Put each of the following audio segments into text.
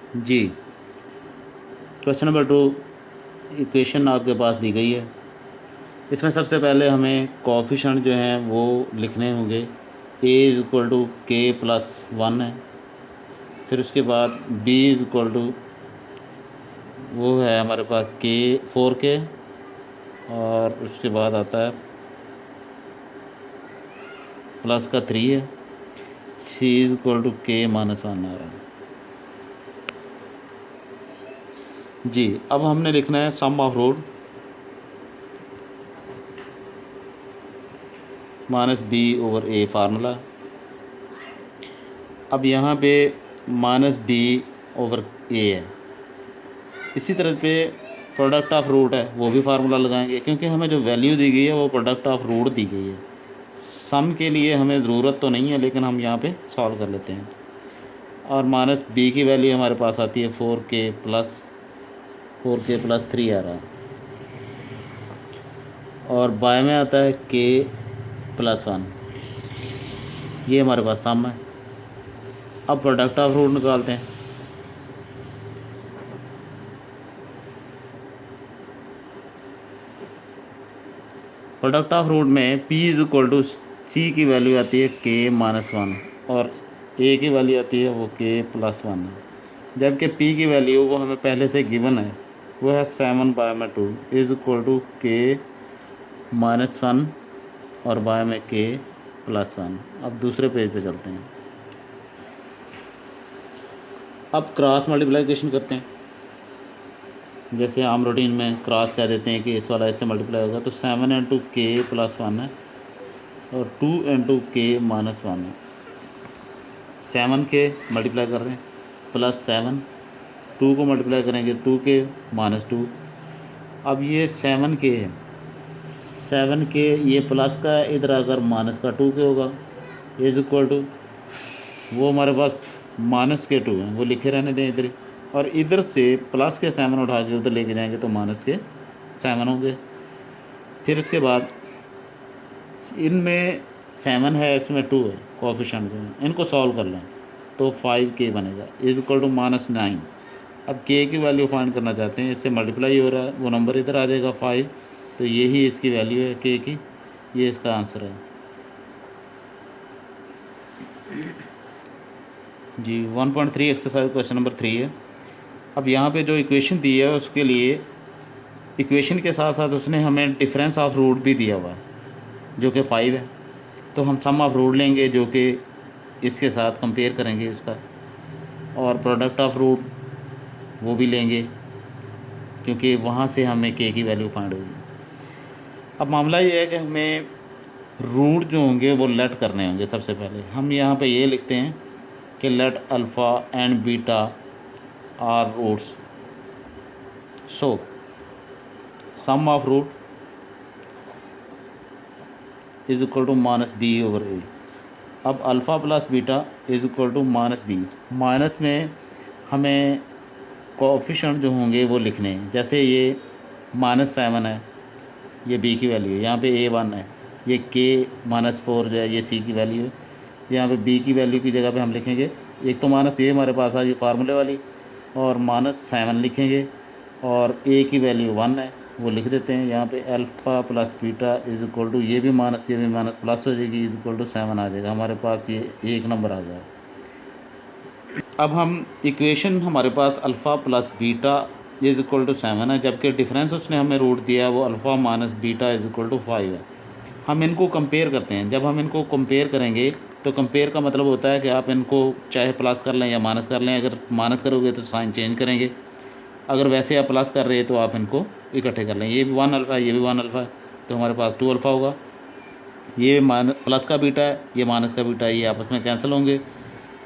जी, question number 2 equation आपके पास दी गई है। इसमें सबसे पहले हमें कोएफिशिएंट जो हैं वो लिखने होंगे। a इज़ इक्वल टू के प्लस 1 है। फिर उसके बाद b इज़ इक्वल टू वो है हमारे पास के 4k, और उसके बाद आता है प्लस का 3 है। c is equal to K minus 1 आ रहा है। जी, अब हमने लिखना है sum of root minus B over A formula. अब यहाँ पे माइनस बी ओवर ए है। इसी तरह पे प्रोडक्ट ऑफ रूट है, वो भी फार्मूला लगाएंगे, क्योंकि हमें जो वैल्यू दी गई है वो प्रोडक्ट ऑफ रूट दी गई है। सम के लिए हमें ज़रूरत तो नहीं है, लेकिन हम यहाँ पे सॉल्व कर लेते हैं। और माइनस बी की वैल्यू हमारे पास आती है 4k प्लस 3 आ रहा है, और बाय में आता है k प्लस 1। ये हमारे पास सम है। अब प्रोडक्ट ऑफ रूट निकालते हैं। प्रोडक्ट ऑफ रूट में p इज़ इक्वल टू सी की वैल्यू आती है k माइनस 1, और a की वैल्यू आती है वो k प्लस 1 है। जबकि p की वैल्यू वो हमें पहले से गिवन है, वो है 7/2 is equal to k minus 1 और बाय में k प्लस 1। अब दूसरे पेज पे चलते हैं। अब क्रॉस मल्टीप्लिकेशन करते हैं। जैसे आम रूटीन में क्रॉस कह देते हैं कि इस वाला इससे मल्टीप्लाई होगा, तो 7 इंटू के प्लस 1 है और 2 इंटू के माइनस 1 है। 7 के मल्टीप्लाई कर रहे हैं प्लस 7, 2 को मल्टीप्लाई करेंगे 2 के माइनस 2। अब ये 7 के है, 7 के ये प्लस का है, इधर आकर माइनस का 2 के होगा, इज इक्वल टू वो हमारे पास माइनस के 2 हैं, वो लिखे रहने दें इधर। और इधर से प्लस के 7 उठा के उधर लेके जाएंगे तो माइनस के 7 होंगे। फिर उसके बाद इनमें 7 है, इसमें 2 है, कोएफिशिएंट जो है इनको सॉल्व कर लें तो 5k बनेगा इज इक्वल टू माइनस 9। अब k की वैल्यू फाइंड करना चाहते हैं, इससे मल्टीप्लाई हो रहा है, वो नंबर इधर आ जाएगा 5, तो यही इसकी वैल्यू है k की, ये इसका आंसर है। जी 1.3 एक्सरसाइज क्वेश्चन नंबर 3 है। अब यहाँ पे जो इक्वेशन दी है उसके लिए इक्वेशन के साथ साथ उसने हमें डिफरेंस ऑफ रूट भी दिया हुआ है जो कि 5 है। तो हम सम ऑफ रूट लेंगे जो कि इसके साथ कंपेयर करेंगे इसका, और प्रोडक्ट ऑफ रूट वो भी लेंगे क्योंकि वहाँ से हमें k की वैल्यू फाइंड होगी। अब मामला ये है कि हमें रूट जो होंगे वो लेट करने होंगे। सबसे पहले हम यहाँ पे ये लिखते हैं कि let alpha and beta are roots, so sum of root is equal to minus B over A. अब alpha plus beta is equal to minus B. Minus में हमें कोएफिशिएंट जो होंगे वो लिखने हैं। जैसे ये माइनस 7 है, ये बी की वैल्यू है, यहाँ पे ए 1 है, ये के माइनस 4 जो है ये सी की वैल्यू है। यहाँ पे बी की वैल्यू की जगह पे हम लिखेंगे, एक तो माइनस ये हमारे पास आ गई फार्मूले वाली, और माइनस 7 लिखेंगे, और ए की वैल्यू 1 है वो लिख देते हैं। यहाँ पे alpha plus beta is equal to ये भी माइनस प्लस हो जाएगी, इज इक्वल टू 7 आ जाएगा। हमारे पास ये एक नंबर आ गया। अब हम इक्वेशन हमारे पास alpha plus beta is equal to 7 है, जबकि डिफरेंस उसने हमें रूट दिया है वो alpha minus beta is equal to 5 है। हम इनको कंपेयर करते हैं। जब हम इनको कंपेयर करेंगे तो कंपेयर का मतलब होता है कि आप इनको चाहे प्लस कर लें या माइनस कर लें। अगर माइनस करोगे तो साइन चेंज करेंगे, अगर वैसे आप प्लस कर रहे हैं तो आप इनको इकट्ठे कर लें। ये भी 1 अल्फ़ा है, ये भी 1 अल्फ़ा है, तो हमारे पास 2 अल्फ़ा होगा। ये प्लस का बीटा है, ये माइनस का बीटा है, ये आपस में कैंसिल होंगे।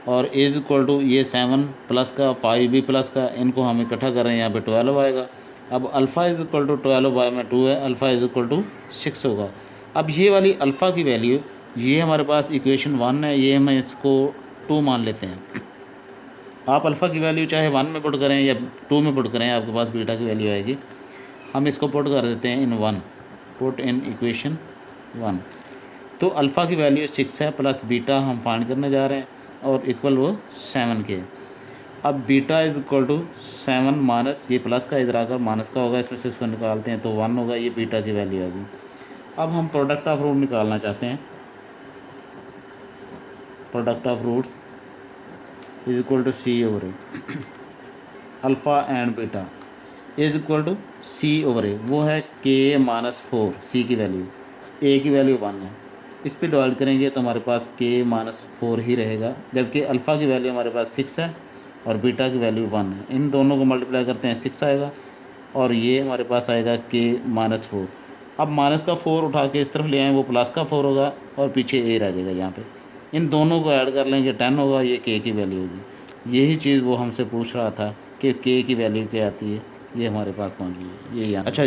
और इज इक्वल टू ये 7 प्लस का 5 भी प्लस का, इनको हम इकट्ठा कर रहे हैं, यहाँ पे 12 आएगा। अब alpha is equal to 12 by में 2 है, अल्फ़ा इज इक्वल टू 6 होगा। अब ये वाली अल्फ़ा की वैल्यू, ये हमारे पास इक्वेशन 1 है, ये हम इसको 2 मान लेते हैं। आप अल्फ़ा की वैल्यू चाहे 1 में पुट करें या 2 में पुट करें, आपके पास बीटा की वैल्यू आएगी। हम इसको पुट कर देते हैं इन 1, पुट इन इक्वेशन 1। तो अल्फ़ा की वैल्यू 6 है, प्लस बीटा हम फाइंड करने जा रहे हैं, और इक्वल वो 7 के। अब beta is equal to 7 minus, ये प्लस का इधर आकर माइनस का होगा, इसमें से इसको निकालते हैं तो 1 होगा, ये बीटा की वैल्यू होगी। अब हम प्रोडक्ट ऑफ रूट निकालना चाहते हैं। Product of root is equal to C over A, alpha and beta is equal to C over A, वो है के माइनस 4, सी की वैल्यू, ए की वैल्यू 1 है। इस पर डिवाइड करेंगे तो हमारे पास के माइनस 4 ही रहेगा, जबकि अल्फ़ा की वैल्यू हमारे पास 6 है और बीटा की वैल्यू 1 है। इन दोनों को मल्टीप्लाई करते हैं 6 आएगा और ये हमारे पास आएगा के माइनस 4। अब माइनस का 4 उठा के इस तरफ ले आएँ, वो प्लस का 4 होगा और पीछे ए रह जाएगा यहाँ पे। इन दोनों को ऐड कर लेंगे 10 होगा, ये के की वैल्यू होगी। यही चीज़ वो हमसे पूछ रहा था कि के की वैल्यू क्या आती है, ये हमारे पास पहुँच गई है, ये यहाँ। अच्छा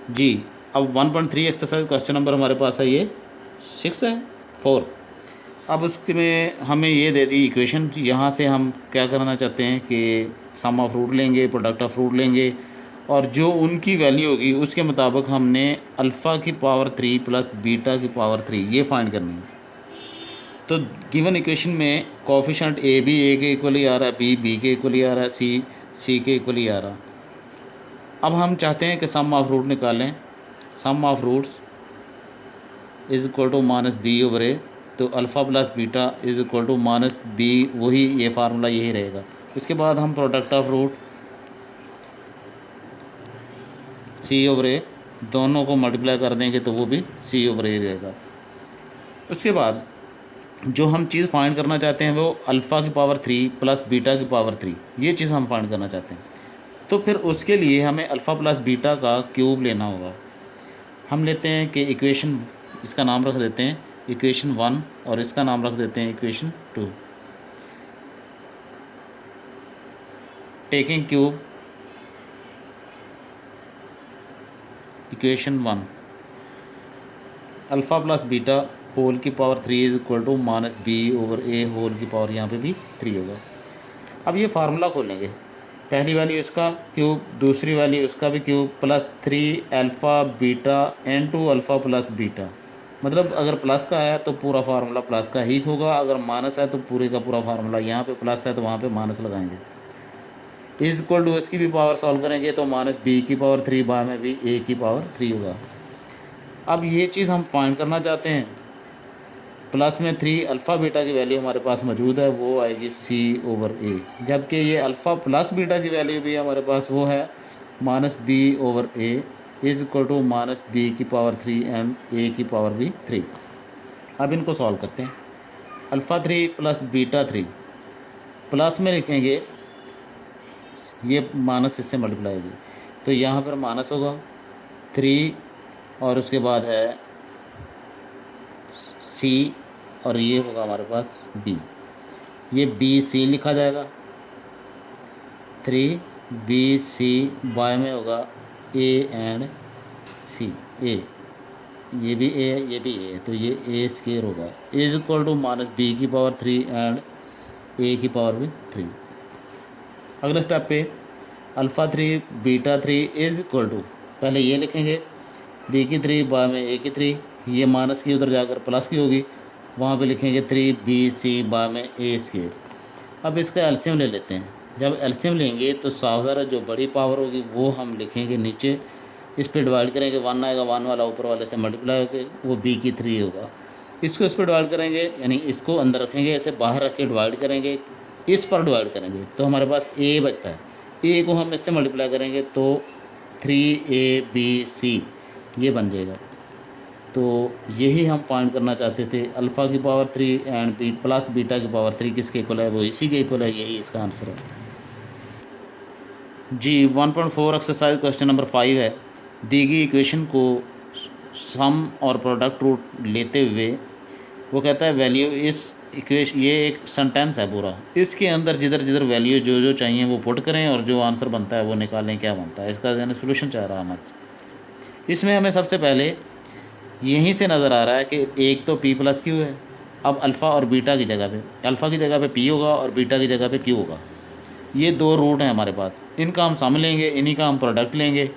जी, अब 1.3 एक्सरसाइज क्वेश्चन नंबर हमारे पास है ये 6 है 4। अब उसके में हमें ये दे दी इक्वेशन, यहाँ से हम क्या करना चाहते हैं कि सम ऑफ रूट लेंगे, प्रोडक्ट ऑफ रूट लेंगे और जो उनकी वैल्यू होगी उसके मुताबिक हमने अल्फ़ा की पावर 3 प्लस बीटा की पावर 3 ये फाइंड करनी है। तो गिवन इक्वेशन में कोफिशिएंट ए भी ए के इक्वली आ रहा है, बी बी के इक्वली आ रहा है, सी सी के इक्वली आ रहा है। अब हम चाहते हैं कि सम ऑफ रूट निकालें। Sum of roots is equal to minus B over A, तो alpha plus beta is equal to minus B, वही ये फार्मूला यही रहेगा। उसके बाद हम product of root C over A, दोनों को मल्टीप्लाई कर देंगे तो वो भी सी ओवर ए रहेगा। उसके बाद जो हम चीज़ फाइंड करना चाहते हैं वो अल्फ़ा की पावर 3 प्लस बीटा की पावर 3, ये चीज़ हम फाइंड करना चाहते हैं। तो फिर उसके लिए हमें अल्फ़ा प्लस बीटा का क्यूब लेना होगा। हम लेते हैं कि इक्वेशन, इसका नाम रख देते हैं इक्वेशन 1 और इसका नाम रख देते हैं equation 2। Taking cube equation 1, alpha plus beta whole की power 3 is equal to minus B over A whole की पावर यहाँ पे भी 3 होगा। अब ये फार्मूला खोलेंगे, पहली वैल्यू इसका क्यूब, दूसरी वैल्यू इसका भी cube, plus 3 alpha beta into alpha plus beta. मतलब अगर प्लस का है तो पूरा फार्मूला प्लस का ही होगा, अगर माइनस है तो पूरे का पूरा फार्मूला, यहाँ पे प्लस है तो वहाँ पे माइनस लगाएंगे। इज इक्वल टू इसकी भी पावर सॉल्व करेंगे तो माइनस बी की पावर 3 बाय में भी ए की पावर 3 होगा। अब ये चीज़ हम फाइंड करना चाहते हैं, प्लस में 3 अल्फ़ा बीटा की वैल्यू हमारे पास मौजूद है, वो आएगी सी ओवर ए, जबकि ये अल्फ़ा प्लस बीटा की वैल्यू भी हमारे पास वो है minus B over a is equal to minus b की पावर 3 एंड ए की पावर भी 3। अब इनको सॉल्व करते हैं। अल्फ़ा 3 प्लस बीटा 3, प्लस में लिखेंगे, ये माइनस इससे मल्टीप्लाई होगी तो यहाँ पर माइनस होगा 3 और उसके बाद है सी और ये होगा हमारे पास बी, ये बी सी लिखा जाएगा, 3 बी सी बाय में होगा ए एंड सी, ए ये भी ए है ये भी ए है तो ये ए स्क्वायर होगा is equal to minus b की पावर 3 एंड ए की पावर भी 3। अगले स्टेप पे alpha 3 beta 3 is equal to, पहले ये लिखेंगे बी की 3 बाय में ए की 3, ये माइनस की उधर जाकर प्लस की होगी, वहाँ पे लिखेंगे 3 बी सी बाय में ए स्क्वायर। अब इसका एलसीएम ले लेते हैं, जब एलसीएम लेंगे तो सावधान जो बड़ी पावर होगी वो हम लिखेंगे नीचे, इस पर डिवाइड करेंगे 1 आएगा, 1 वाला ऊपर वाले से मल्टीप्लाई होकर वो बी की 3 होगा, इसको इस पर डिवाइड करेंगे यानी इसको अंदर रखेंगे, ऐसे बाहर रख के डिवाइड करेंगे, इस पर डिवाइड करेंगे तो हमारे पास ए बचता है, ए को हम इससे मल्टीप्लाई करेंगे तो 3abc ये बन जाएगा। तो यही हम फाइंड करना चाहते थे, अल्फ़ा की power 3 and b plus beta की पावर 3 किसके इक्वल है, वो इसी के इक्वल है, यही इसका आंसर है जी। 1.4 एक्सरसाइज क्वेश्चन नंबर 5 है, दी गई इक्वेशन को सम और प्रोडक्ट रूट लेते हुए वो कहता है वैल्यू इस इक्वेशन, ये एक सेंटेंस है पूरा, इसके अंदर जिधर जिधर वैल्यू जो जो चाहिए वो पुट करें और जो आंसर बनता है वो निकालें क्या बनता है, इसका यानी सोल्यूशन चाह रहा है हमारे। इसमें हमें सबसे पहले यहीं से नज़र आ रहा है कि एक तो p प्लस क्यू है, अब अल्फ़ा और बीटा की जगह पे, अल्फ़ा की जगह पे p होगा और बीटा की जगह पे q होगा, ये दो रूट हैं हमारे पास, इनका हम सम लेंगे, इन्हीं का हम प्रोडक्ट लेंगे,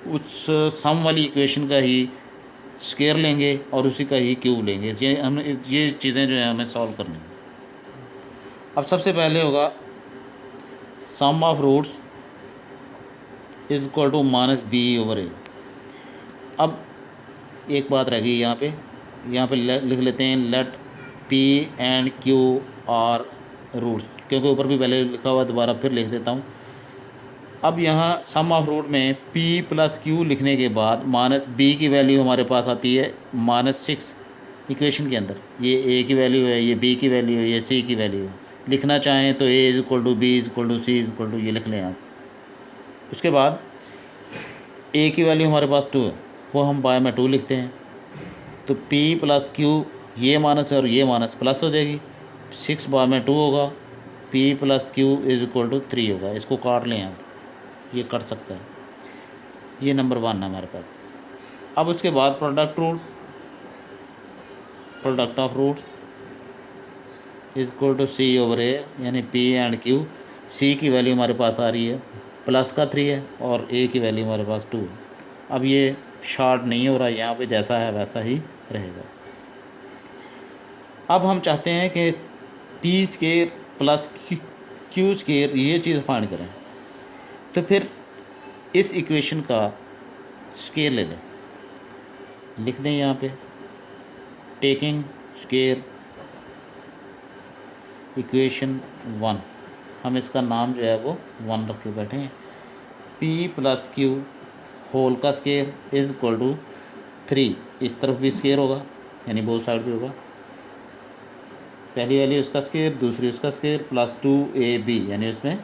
उस सम वाली इक्वेशन का ही स्क्वायर लेंगे और उसी का ही क्यूब लेंगे, ये चीज़ें जो हैं हमें सॉल्व करनी है। अब सबसे पहले होगा sum of roots is equal to minus B over A. अब एक बात रह गई यहाँ पे लिख लेते हैं let p and q are roots, क्योंकि ऊपर भी पहले लिखा हुआ, दोबारा फिर लिख देता हूँ। अब यहाँ सम ऑफ रूट में p प्लस क्यू लिखने के बाद माइनस बी की वैल्यू हमारे पास आती है -6 इक्वेशन के अंदर। ये a की वैल्यू है, ये b की वैल्यू है, ये c की वैल्यू है। लिखना चाहें तो a is equal to b is equal to c is equal to ये लिख लें आप। उसके बाद a की वैल्यू हमारे पास 2 है, वो हम बाय में 2 लिखते हैं। तो p प्लस क्यू, ये माइनस और ये माइनस प्लस हो जाएगी, 6 बाय में 2 होगा, p plus q is equal to 3 होगा। इसको काट लें आप, ये कट सकता है। ये नंबर 1 है हमारे पास। अब उसके बाद product of root is equal to C over A, यानी पी एंड क्यू। सी की वैल्यू हमारे पास आ रही है प्लस का 3 है और ए की वैल्यू हमारे पास 2 है। अब ये शॉर्ट नहीं हो रहा, यहाँ पे जैसा है वैसा ही रहेगा। अब हम चाहते हैं कि P square plus Q square ये चीज़ फाइंड करें, तो फिर इस इक्वेशन का स्केयर ले लें, लिख दें यहाँ पे टेकिंग स्केयर इक्वेशन 1। हम इसका नाम जो है वो 1 रख के बैठे हैं। p प्लस क्यू होल का स्केयर इज इक्वल टू 3, इस तरफ भी स्केयर होगा, यानी बोथ साइड भी होगा। पहली वैल्यू उसका स्केयर, दूसरी उसका स्केयर, प्लस 2ab, यानी उसमें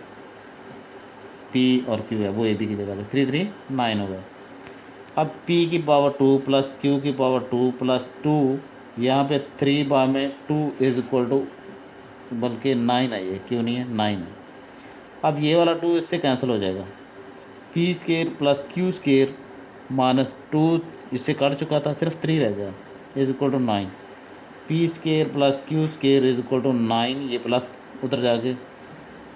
p और q है वो ab की जगह पे 3 3 9 हो गया। अब p की पावर 2 प्लस q की पावर 2 प्लस 2, यहाँ पे 3 बार में 2 इज इक्वल टू, बल्कि 9 है, ये क्यों नहीं है, 9 है। अब ये वाला 2 इससे कैंसिल हो जाएगा, p square plus q square minus 2 इससे कट चुका था, सिर्फ 3 रह गया, is equal to 9। p square plus q square is equal to 9, ये प्लस उधर जाके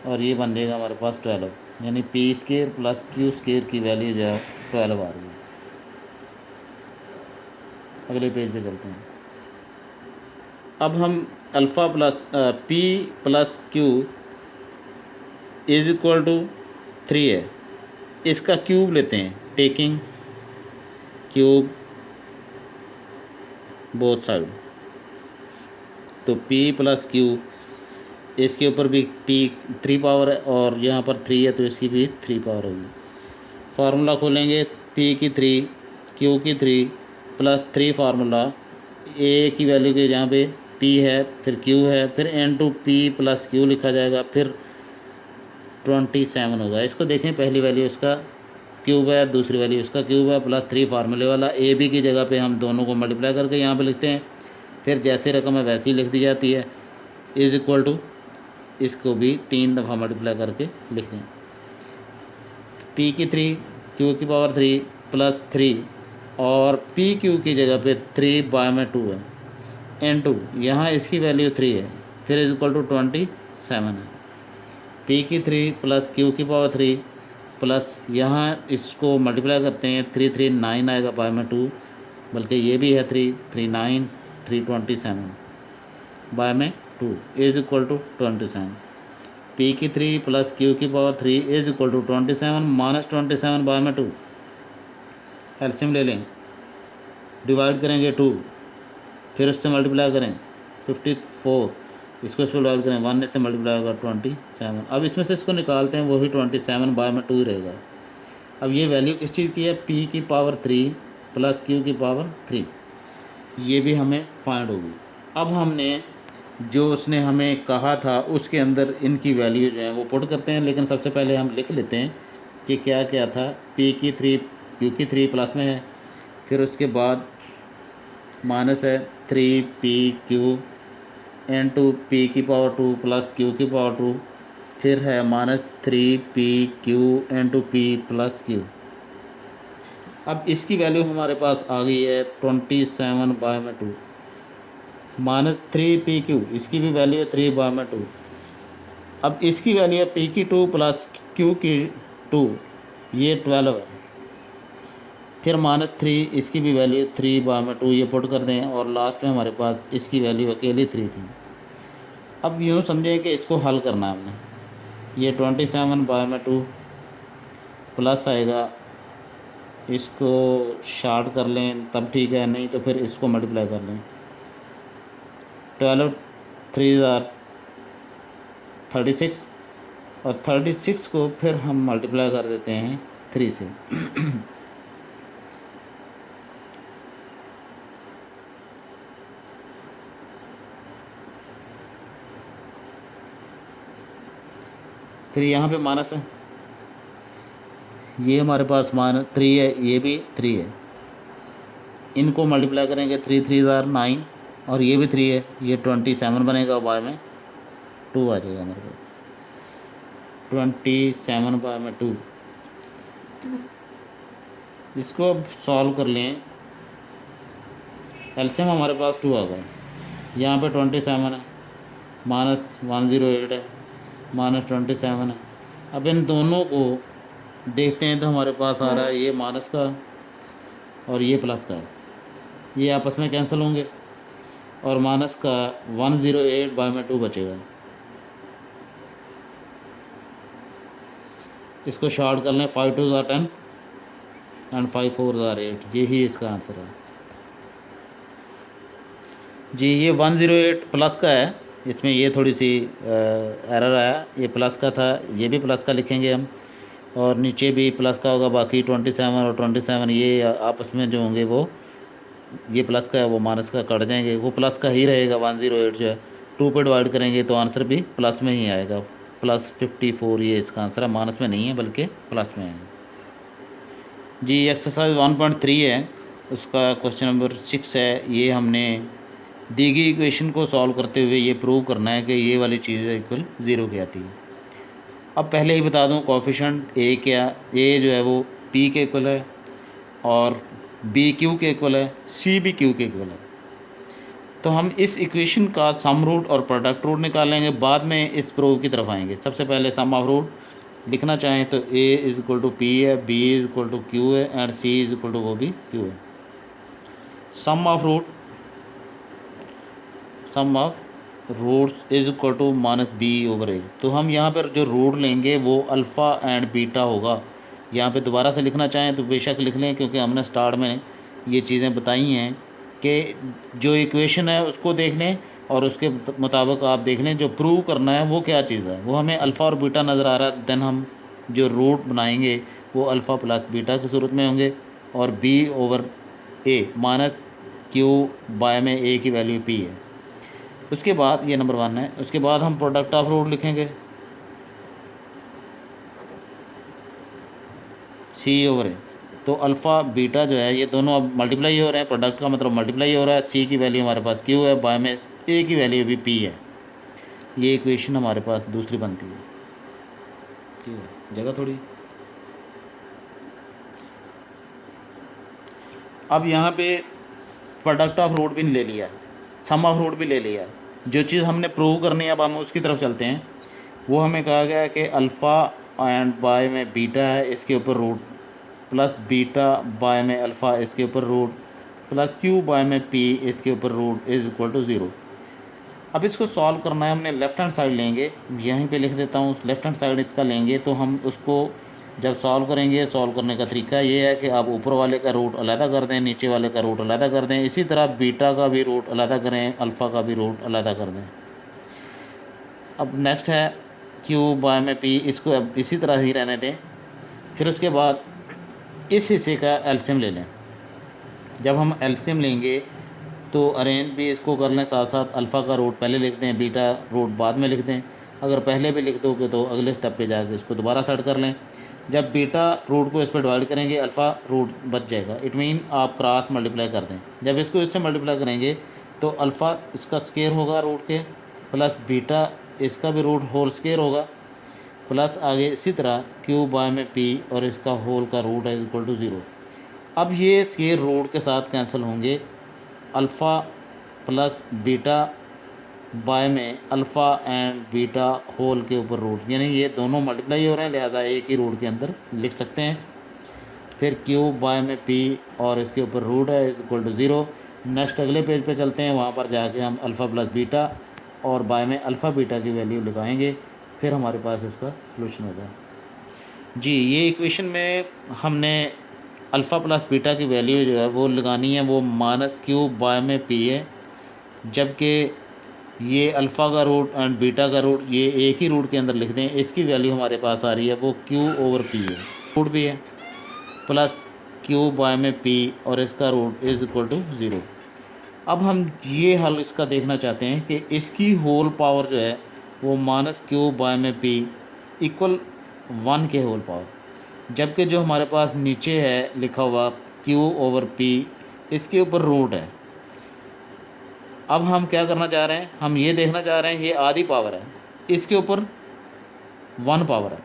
और ये बन जाएगा हमारे पास 12, यानी p square plus q square की वैल्यू जो है 12 आ रही है। अगले पेज पे चलते हैं। अब हम alpha plus p plus q is equal to 3 है, इसका क्यूब लेते हैं, टेकिंग क्यूब बोथ साइड। तो p प्लस q, इसके ऊपर भी p 3 पावर है और यहाँ पर 3 है तो इसकी भी 3 पावर होगी। फार्मूला खोलेंगे, p की 3 q की 3 प्लस 3 फार्मूला a की वैल्यू के जहाँ पे p है फिर q है, फिर n to p plus q लिखा जाएगा, फिर 27 होगा। इसको देखें, पहली वैल्यू इसका क्यूब है, दूसरी वैल्यू इसका क्यूब है, प्लस 3 फार्मूले वाला ए बी की जगह पे हम दोनों को मल्टीप्लाई करके यहाँ पे लिखते हैं, फिर जैसे रकम है वैसी लिख दी जाती है, इज इक्वल टू, इसको भी 3 दफ़ा मल्टीप्लाई करके लिख दें। p की 3 q की पावर 3 प्लस 3 और p q की जगह पे 3 बाय में 2 है, n2 यहाँ इसकी वैल्यू 3 है, फिर इज इक्वल टू 27 है। p की 3 प्लस q की पावर 3 प्लस यहाँ इसको मल्टीप्लाई करते हैं, 3 3 9 आएगा बाय में 2, बल्कि ये भी है 3 3 9 327 बाय में 2 इज इक्वल टू 27। p की 3 प्लस q की power 3 is equal to 27 minus 27 by में 2। एलसीएम ले लें, डिवाइड करेंगे 2, फिर उससे मल्टीप्लाई करें 54, इसको इस पर डिवाइड करें 1 से मल्टीप्लाई होगा 27। अब इसमें से इसको निकालते हैं, वही 27 बाय में 2 ही रहेगा। अब ये वैल्यू किस चीज़ की है, p की पावर 3 प्लस q की पावर 3, ये भी हमें फाइंड होगी। अब हमने जो उसने हमें कहा था उसके अंदर इनकी वैल्यू जो है वो पुट करते हैं, लेकिन सबसे पहले हम लिख लेते हैं कि क्या क्या था। p की 3 q की 3 प्लस में है, फिर उसके बाद माइनस है 3pq n2 p की पावर 2 प्लस q की पावर 2, फिर है minus 3pq n2 p plus q। अब इसकी वैल्यू हमारे पास आ गई है 27 बाय में 2 माइनस 3pq, इसकी भी वैल्यू है 3 बाय में 2। अब इसकी वैल्यू है p की 2 प्लस q की 2, ये 12 है, फिर माइनस 3, इसकी भी वैल्यू 3 बाय में 2, ये पुट कर दें, और लास्ट में हमारे पास इसकी वैल्यू अकेली 3 थी। अब यूँ समझें कि इसको हल करना है हमने, ये 27 बाय में 2 प्लस आएगा, इसको शार्ट कर लें तब ठीक है, नहीं तो फिर इसको मल्टीप्लाई कर लें। 12 3 36 और 36 को फिर हम मल्टीप्लाई कर देते हैं 3 से। फिर यहाँ पे माइनस है, ये हमारे पास माइनस 3 है, ये भी 3 है, इनको मल्टीप्लाई करेंगे 3 3 9 और ये भी 3 है, ये 27 बनेगा, बाय में 2 आ जाएगा हमारे पास। 27 बाय में 2, इसको अब सॉल्व कर लें। एलसीएम हमारे पास 2 आ गया, यहाँ पे 27 है, माइनस 108 है, माइनस 27 है। अब इन दोनों को देखते हैं तो हमारे पास आ रहा है ये माइनस का और ये प्लस का है, ये आपस में कैंसिल होंगे और माइनस का 108 बाय में 2 बचेगा। इसको शॉर्ट कर लें, 5 2 10 एंड 5 4 8, यही इसका आंसर है जी। ये 108 प्लस का है, इसमें ये थोड़ी सी एरर आया, ये प्लस का था, ये भी प्लस का लिखेंगे हम, और नीचे भी प्लस का होगा। बाकी 27 और 27 ये आपस में जो होंगे वो, ये प्लस का है वो माइनस का कट जाएंगे, वो प्लस का ही रहेगा। 108 जो है 2 पे डिवाइड करेंगे तो आंसर भी प्लस में ही आएगा, प्लस 54 ये इसका आंसर है, माइनस में नहीं है बल्कि प्लस में है जी। एक्सरसाइज 1.3 है, उसका क्वेश्चन नंबर 6 है। ये हमने दी गई इक्वेशन को सॉल्व करते हुए ये प्रूव करना है कि ये वाली चीज़ इक्वल 0 की आती है। अब पहले ही बता दूं कोफिशिएंट ए क्या, ए जो है वो पी के इक्वल है और बी क्यू के इक्वल है, सी भी क्यू के इक्वल है। तो हम इस इक्वेशन का सम रूट और प्रोडक्ट रूट निकालेंगे, बाद में इस प्रूव की तरफ आएंगे। सबसे पहले सम ऑफ रूट लिखना चाहें तो A is equal to P है, B is equal to Q है and C is equal to वो भी क्यू है। Sum of roots is equal to minus B over A. तो हम यहाँ पर जो रूट लेंगे वो अल्फ़ा एंड बीटा होगा। यहाँ पे दोबारा से लिखना चाहें तो बेशक लिख लें, क्योंकि हमने स्टार्ट में ये चीज़ें बताई हैं कि जो इक्वेशन है उसको देख लें और उसके मुताबिक आप देख लें जो प्रूव करना है वो क्या चीज़ है। वो हमें अल्फ़ा और बीटा नज़र आ रहा है, देन हम जो रूट बनाएंगे वो अल्फ़ा प्लस बीटा की सूरत में होंगे और B over A minus Q by में ए की वैल्यू पी है। उसके बाद ये नंबर 1 है। उसके बाद हम प्रोडक्ट ऑफ रूट लिखेंगे, सी ओवर ए। तो अल्फ़ा बीटा जो है ये दोनों अब मल्टीप्लाई हो रहे हैं, प्रोडक्ट का मतलब मल्टीप्लाई हो रहा है। सी की वैल्यू हमारे पास क्यू है, बाय में ए की वैल्यू भी पी है। ये इक्वेशन हमारे पास दूसरी बनती है, ठीक है, जगह थोड़ी। अब यहाँ पे प्रोडक्ट ऑफ रूट भी ले लिया, सम ऑफ रूट भी ले लिया। जो चीज़ हमने प्रूव करनी है अब हम उसकी तरफ चलते हैं। वो हमें कहा गया है कि अल्फ़ा एंड बाय में बीटा है, इसके ऊपर रूट, प्लस बीटा बाय में अल्फ़ा इसके ऊपर रूट, प्लस क्यू बाय में पी इसके ऊपर रूट इज़ इक्वल टू 0। अब इसको सॉल्व करना है, हमने लेफ़्ट हैंड साइड लेंगे, यहीं पे लिख देता हूँ, लेफ़्ट हैंड साइड इसका लेंगे। तो हम उसको जब सॉल्व करेंगे, सॉल्व करने का तरीका ये है कि आप ऊपर वाले का रूट अलग कर दें, नीचे वाले का रूट अलग कर दें। इसी तरह बीटा का भी रूट अलग करें, अल्फ़ा का भी रूट अलग कर दें। अब नेक्स्ट है क्यू बाय में पी, इसको अब इसी तरह ही रहने दें। फिर उसके बाद इस हिस्से का एलसीएम ले लें। जब हम एलसीएम लेंगे तो अरेंज भी इसको कर लें, साथ साथ अल्फ़ा का रूट पहले लिख दें, बीटा रूट बाद में लिख दें। अगर पहले भी लिख दोगे तो अगले स्टेप पे जाकर इसको दोबारा सेट कर लें। जब बीटा रूट को इस पर डिवाइड करेंगे अल्फ़ा रूट बच जाएगा, इट मीन आप क्रॉस मल्टीप्लाई कर दें। जब इसको इससे मल्टीप्लाई करेंगे तो अल्फ़ा इसका स्केयर होगा रूट के, प्लस बीटा इसका भी रूट होल स्केयर होगा, प्लस आगे इसी तरह क्यू बाय में पी और इसका होल का रूट है इक्वल टू 0। अब ये स्केयर रूट के साथ कैंसिल होंगे, अल्फ़ा प्लस बीटा बाय में अल्फ़ा एंड बीटा होल के ऊपर रूट, यानी ये दोनों मल्टीप्लाई हो रहे हैं, लिहाजा एक ही रूट के अंदर लिख सकते हैं। फिर क्यू बाय में पी और इसके ऊपर रूट है इज इक्वल टू 0। नेक्स्ट अगले पेज पे चलते हैं, वहाँ पर जाके हम अल्फ़ा प्लस बीटा और बाय में अल्फ़ा बीटा की वैल्यू लगाएंगे। फिर हमारे पास इसका सोल्यूशन होगा। जी, ये इक्वेशन में हमने अल्फ़ा प्लस बीटा की वैल्यू जो है वो लगानी है, वो माइनस क्यू बाय में पी है, जबकि ये अल्फ़ा का रूट एंड बीटा का रूट ये एक ही रूट के अंदर लिख दें, इसकी वैल्यू हमारे पास आ रही है वो क्यू ओवर पी है, रूट भी है प्लस क्यू बाय में पी और इसका रूट इज़ इक्वल टू 0। अब हम ये हल इसका देखना चाहते हैं कि इसकी होल पावर जो है वो माइनस क्यू बाय में पी इक्वल 1 के होल पावर, जबकि जो हमारे पास नीचे है लिखा हुआ क्यू ओवर पी इसके ऊपर रूट है। अब हम क्या करना चाह रहे हैं, हम ये देखना चाह रहे हैं ये आधी पावर है, इसके ऊपर 1 पावर है,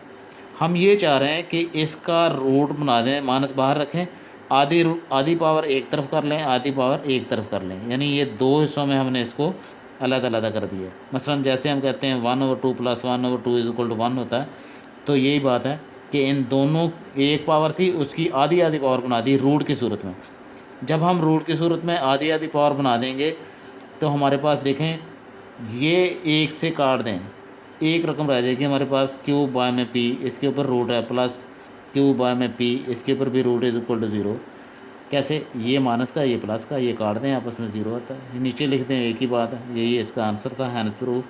हम ये चाह रहे हैं कि इसका रूट बना दें, माइनस बाहर रखें, आधी पावर एक तरफ कर लें, आधी पावर एक तरफ कर लें, यानी ये दो हिस्सों में हमने इसको अलग अलग कर दिया। मसलन जैसे हम कहते हैं 1/2 प्लस 1/2 इज इक्वल टू 1 होता है, तो यही बात है कि इन दोनों एक पावर थी उसकी आधी आधी पावर बना दी रूट की सूरत में। जब हम रूट की सूरत में आधी आधी पावर बना देंगे तो हमारे पास देखें ये एक से काट दें, एक रकम रह जाएगी हमारे पास क्यू बाय में पी, इसके ऊपर रूट है प्लस क्यू बाय में पी, इसके ऊपर भी रूट इज इक्वल टू 0। कैसे, ये माइनस का ये प्लस का, ये काट दें आपस में 0 आता है, ये नीचे लिख दें, एक ही बात है, यही इसका आंसर था, हैंस प्रूफ।